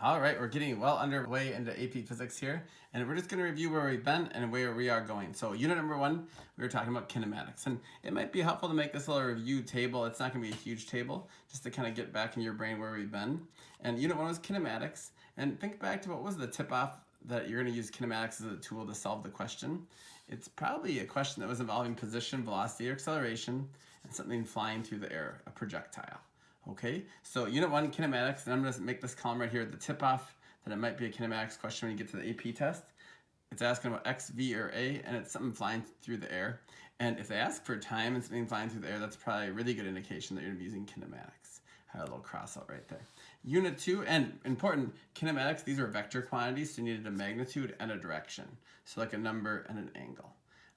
All right, we're getting well underway into AP Physics here, and we're just going to review where we've been and where we are going. So unit number 1, we were talking about kinematics, and it might be helpful to make this little review table. It's not going to be a huge table, just to kind of get back in your brain where we've been. And unit 1 was kinematics, and think back to what was the tip-off that you're going to use kinematics as a tool to solve the question. It's probably a question that was involving position, velocity, or acceleration, and something flying through the air, a projectile. Okay, so unit 1, kinematics, and I'm going to make this column right here at the tip off that it might be a kinematics question when you get to the AP test. It's asking about x, v, or a, and it's something flying through the air. And if they ask for time and something flying through the air, that's probably a really good indication that you're going to be using kinematics. I had a little cross out right there. Unit 2, and important, kinematics, these are vector quantities, so you needed a magnitude and a direction. So like a number and an angle.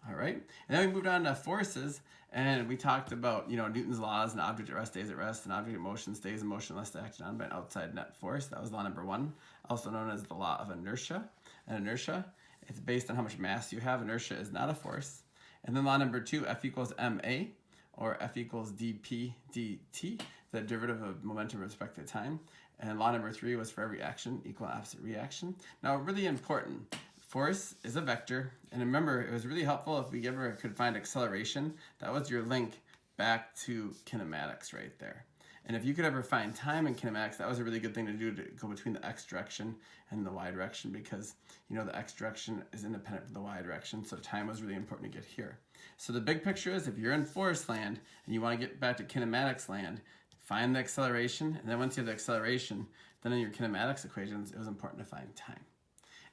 All right, and then we moved on to forces, and we talked about, Newton's laws, an object at rest stays at rest, an object in motion stays in motion unless acted on by an outside net force. That was law number 1, also known as the law of inertia. And inertia, it's based on how much mass you have. Inertia is not a force. And then law number 2, F equals ma, or F equals dp dt, the derivative of momentum with respect to time. And law number 3 was for every action, equal and opposite reaction. Now, really important, force is a vector, and remember, it was really helpful if we ever could find acceleration. That was your link back to kinematics right there. And if you could ever find time in kinematics, that was a really good thing to do, to go between the x direction and the y direction, because the x direction is independent from the y direction, so time was really important to get here. So the big picture is, if you're in force land and you want to get back to kinematics land, find the acceleration, and then once you have the acceleration, then in your kinematics equations, it was important to find time.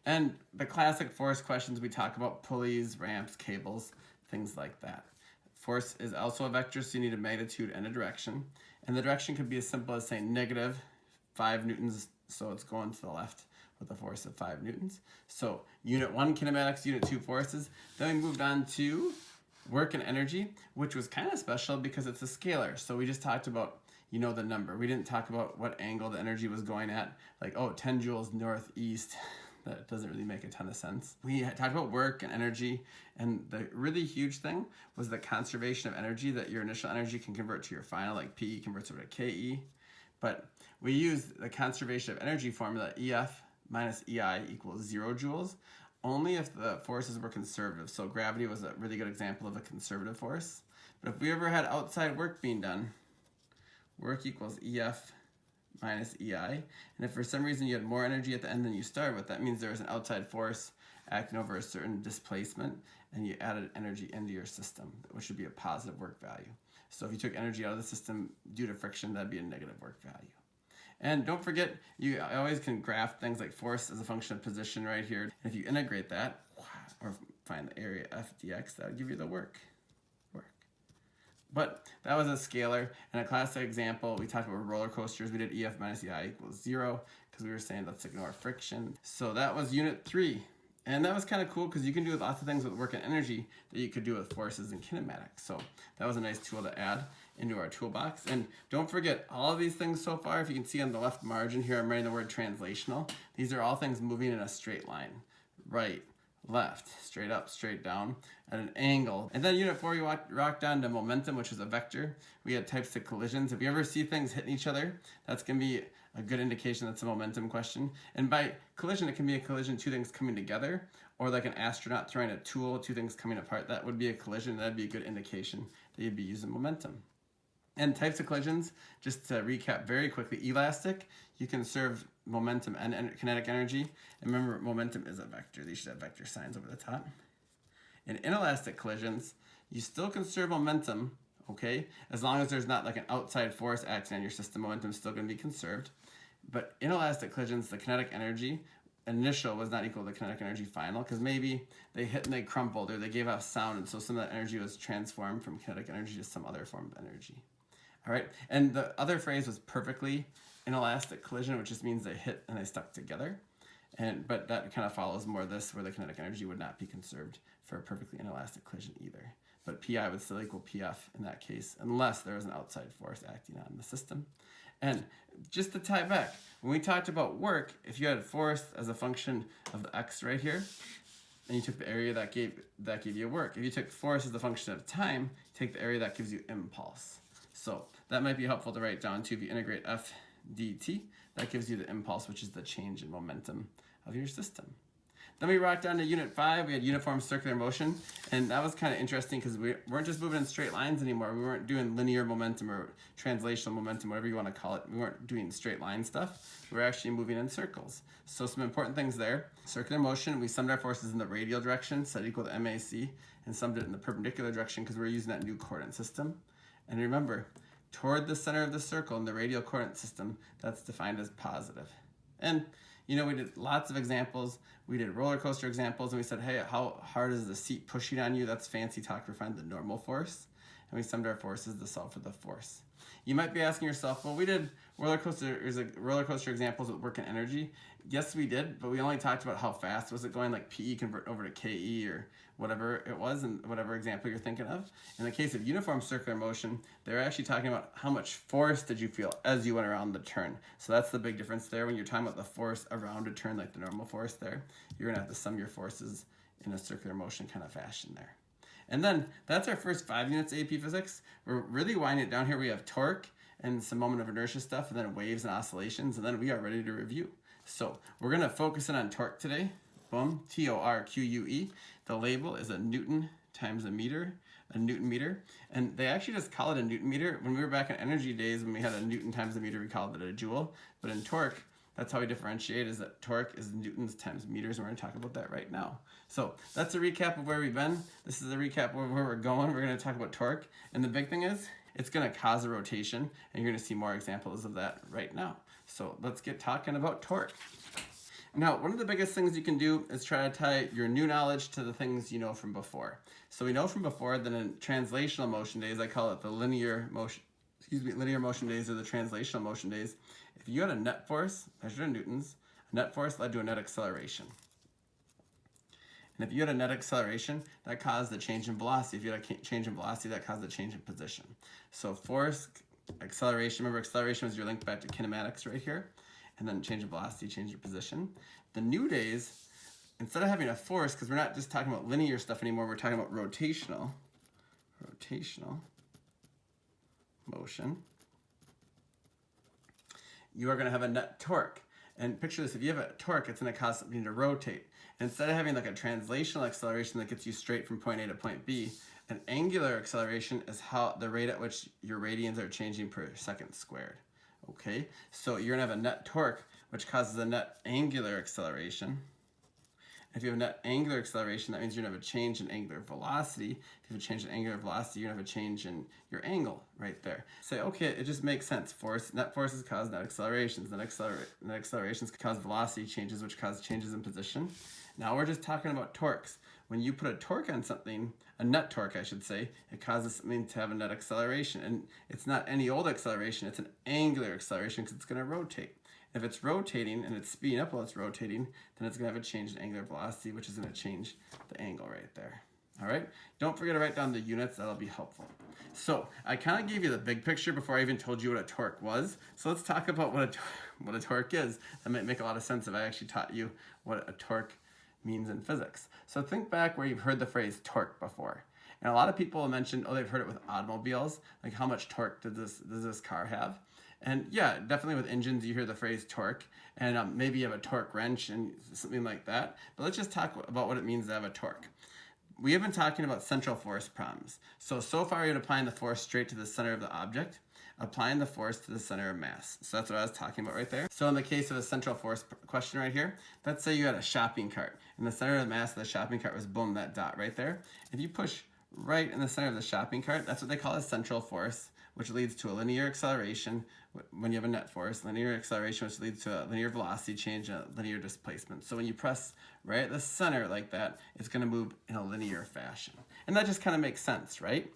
And the classic force questions, we talk about pulleys, ramps, cables, things like that. Force is also a vector, so you need a magnitude and a direction. And the direction could be as simple as saying negative 5 newtons, so it's going to the left with a force of 5 newtons. So unit 1, kinematics, unit 2, forces. Then we moved on to work and energy, which was kind of special because it's a scalar. So we just talked about the number. We didn't talk about what angle the energy was going at, like, 10 joules northeast. That doesn't really make a ton of sense. We talked about work and energy, and the really huge thing was the conservation of energy, that your initial energy can convert to your final, like PE converts over to KE. But we used the conservation of energy formula, EF minus EI equals 0 joules, only if the forces were conservative. So gravity was a really good example of a conservative force. But if we ever had outside work being done, work equals EF minus EI, and if for some reason you had more energy at the end than you started with, that means there was an outside force acting over a certain displacement, and you added energy into your system, which would be a positive work value. So if you took energy out of the system due to friction, that'd be a negative work value. And don't forget, you always can graph things like force as a function of position right here. And if you integrate that, or find the area F dx, that would give you the work. But that was a scalar, and a classic example, we talked about roller coasters. We did EF minus EI equals 0, because we were saying let's ignore friction. So that was unit 3. And that was kind of cool, because you can do lots of things with work and energy that you could do with forces and kinematics. So that was a nice tool to add into our toolbox. And don't forget, all of these things so far, if you can see on the left margin here, I'm writing the word translational. These are all things moving in a straight line. Right, left, straight up, straight down, at an angle. And then unit 4, we rocked down to momentum, which is a vector. We had types of collisions. If you ever see things hitting each other, that's going to be a good indication that's a momentum question. And by collision, it can be a collision, two things coming together, or like an astronaut throwing a tool, two things coming apart. That would be a collision. That'd be a good indication that you'd be using momentum. And types of collisions, just to recap very quickly, elastic, you conserve momentum and kinetic energy. And remember, momentum is a vector. These should have vector signs over the top. In inelastic collisions, you still conserve momentum, okay? As long as there's not like an outside force acting on your system, momentum is still going to be conserved. But inelastic collisions, the kinetic energy initial was not equal to the kinetic energy final, because maybe they hit and they crumpled, or they gave off sound, and so some of that energy was transformed from kinetic energy to some other form of energy. All right, and the other phrase was perfectly inelastic collision, which just means they hit and they stuck together. But that kind of follows more this, where the kinetic energy would not be conserved for a perfectly inelastic collision either. But Pi would still equal Pf in that case, unless there was an outside force acting on the system. And just to tie back, when we talked about work, if you had force as a function of the x right here, and you took the area that gave you work. If you took force as a function of time, take the area that gives you impulse. So that might be helpful to write down too. If you integrate F dt. That gives you the impulse, which is the change in momentum of your system. Then we rocked down to unit 5. We had uniform circular motion, and that was kind of interesting because we weren't just moving in straight lines anymore. We weren't doing linear momentum or translational momentum, whatever you want to call it. We weren't doing straight line stuff. We were actually moving in circles. So some important things there. Circular motion, we summed our forces in the radial direction, set equal to MAC, and summed it in the perpendicular direction because we were using that new coordinate system. And remember, toward the center of the circle in the radial coordinate system, that's defined as positive. And you know, we did lots of examples. We did roller coaster examples, and we said, hey, how hard is the seat pushing on you? That's fancy talk for finding the normal force. And we summed our forces to solve for the force. You might be asking yourself, well, we did roller coaster examples with work and energy. Yes, we did, but we only talked about how fast was it going, like PE convert over to KE or whatever it was, and whatever example you're thinking of. In the case of uniform circular motion, they're actually talking about how much force did you feel as you went around the turn. So that's the big difference there. When you're talking about the force around a turn, like the normal force there, you're gonna have to sum your forces in a circular motion kind of fashion there. And then that's our first 5 units of AP Physics. We're really winding it down here. We have torque and some moment of inertia stuff, and then waves and oscillations, and then we are ready to review. So we're gonna focus in on torque today. Boom, T-O-R-Q-U-E. The label is a Newton times a meter, a Newton meter. And they actually just call it a Newton meter. When we were back in energy days, when we had a Newton times a meter, we called it a joule. But in torque, that's how we differentiate, is that torque is newtons times meters, and we're gonna talk about that right now. So that's a recap of where we've been. This is a recap of where we're going. We're gonna talk about torque. And the big thing is, it's gonna cause a rotation, and you're gonna see more examples of that right now. So let's get talking about torque. Now, one of the biggest things you can do is try to tie your new knowledge to the things you know from before. So we know from before that in translational motion days, I call it the linear motion days or the translational motion days. If you had a net force measured in newtons, a net force led to a net acceleration. And if you had a net acceleration, that caused a change in velocity. If you had a change in velocity, that caused a change in position. So force, acceleration, remember acceleration was your link back to kinematics right here. And then change in velocity, change your position. The new days, instead of having a force, because we're not just talking about linear stuff anymore, we're talking about rotational motion. You are going to have a net torque. And picture this, if you have a torque, it's going to cause something to rotate. And instead of having like a translational acceleration that gets you straight from point A to point B, an angular acceleration is how the rate at which your radians are changing per second squared. Okay, so you're gonna have a net torque, which causes a net angular acceleration. If you have a net angular acceleration, that means you're gonna have a change in angular velocity. If you have a change in angular velocity, you're gonna have a change in your angle right there. Say, okay, it just makes sense. Net forces cause net accelerations. Net accelerations cause velocity changes, which cause changes in position. Now we're just talking about torques. When you put a torque on something, a net torque, I should say, it causes something to have a net acceleration. And it's not any old acceleration, it's an angular acceleration because it's going to rotate. If it's rotating and it's speeding up while it's rotating, then it's going to have a change in angular velocity, which is going to change the angle right there. All right, don't forget to write down the units, that'll be helpful. So I kind of gave you the big picture before I even told you what a torque was. So let's talk about what a torque is. That might make a lot of sense if I actually taught you what a torque means in physics. So think back where you've heard the phrase torque before. And a lot of people have mentioned, oh, they've heard it with automobiles, like how much torque does this car have? And yeah, definitely with engines, you hear the phrase torque, and maybe you have a torque wrench and something like that. But let's just talk about what it means to have a torque. We have been talking about central force problems. So far you're applying the force straight to the center of the object, applying the force to the center of mass. So that's what I was talking about right there. So in the case of a central force question right here, let's say you had a shopping cart, and the center of the mass of the shopping cart was, boom, that dot right there. If you push right in the center of the shopping cart, that's what they call a central force, which leads to a linear acceleration when you have a net force, linear acceleration, which leads to a linear velocity change, and a linear displacement. So when you press right at the center like that, it's going to move in a linear fashion. And that just kind of makes sense, right?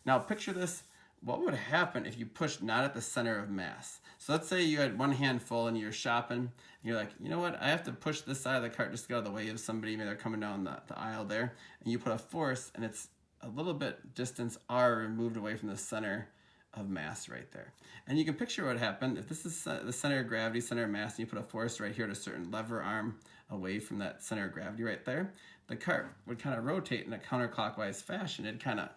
Now picture this. What would happen if you pushed not at the center of mass? So let's say you had one hand full and you're shopping, and you're like, you know what, I have to push this side of the cart just to get out of the way of somebody, maybe they're coming down the aisle there, and you put a force, and it's a little bit distance r removed away from the center of mass right there. And you can picture what happened if this is the center of gravity, center of mass, and you put a force right here at a certain lever arm away from that center of gravity right there. The cart would kind of rotate in a counterclockwise fashion. It'd kind of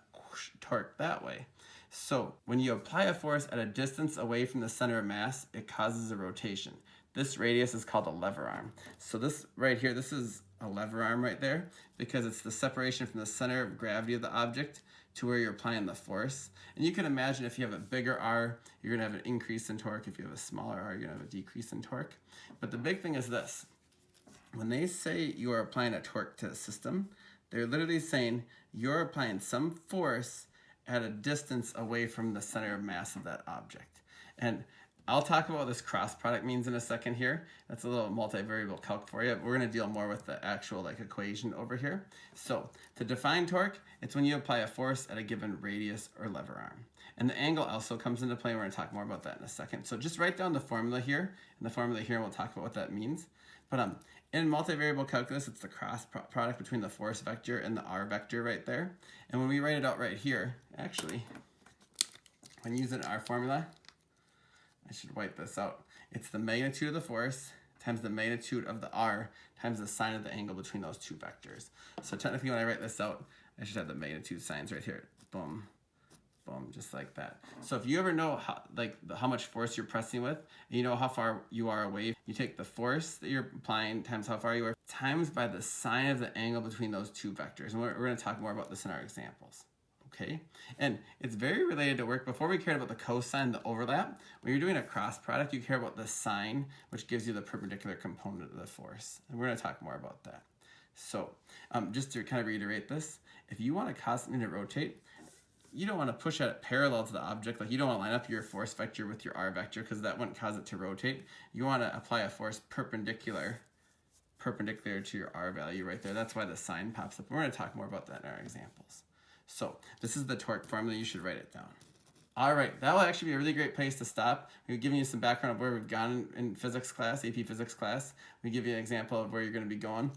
torque that way. So when you apply a force at a distance away from the center of mass, it causes a rotation. This radius is called a lever arm. So this right here, this is a lever arm right there because it's the separation from the center of gravity of the object to where you're applying the force. And you can imagine if you have a bigger R, you're gonna have an increase in torque. If you have a smaller R, you're gonna have a decrease in torque. But the big thing is this. When they say you are applying a torque to a system, they're literally saying you're applying some force at a distance away from the center of mass of that object. And I'll talk about what this cross product means in a second here. That's a little multivariable calc for you. We're gonna deal more with the actual equation over here. So to define torque, it's when you apply a force at a given radius or lever arm. And the angle also comes into play. We're gonna talk more about that in a second. So just write down the formula here, and the formula here, and we'll talk about what that means. But in multivariable calculus, it's the cross product between the force vector and the r vector right there. And when we write it out right here, actually, when using our formula, I should wipe this out. It's the magnitude of the force times the magnitude of the r times the sine of the angle between those two vectors. So technically when I write this out, I should have the magnitude signs right here. Boom, boom, just like that. So if you ever know how much force you're pressing with, and you know how far you are away, you take the force that you're applying times how far you are, times by the sine of the angle between those two vectors. And we're gonna talk more about this in our examples. Okay, and it's very related to work. Before we cared about the cosine, the overlap, when you're doing a cross product, you care about the sine, which gives you the perpendicular component of the force. And we're gonna talk more about that. So just to kind of reiterate this, if you want to cause something to rotate, you don't want to push it parallel to the object. Like you don't want to line up your force vector with your r vector because that wouldn't cause it to rotate. You want to apply a force perpendicular to your r value right there. That's why the sign pops up. We're going to talk more about that in our examples. So this is the torque formula. You should write it down. All right, that will actually be a really great place to stop. We've given you some background of where we've gone in physics class, AP physics class. We give you an example of where you're going to be going.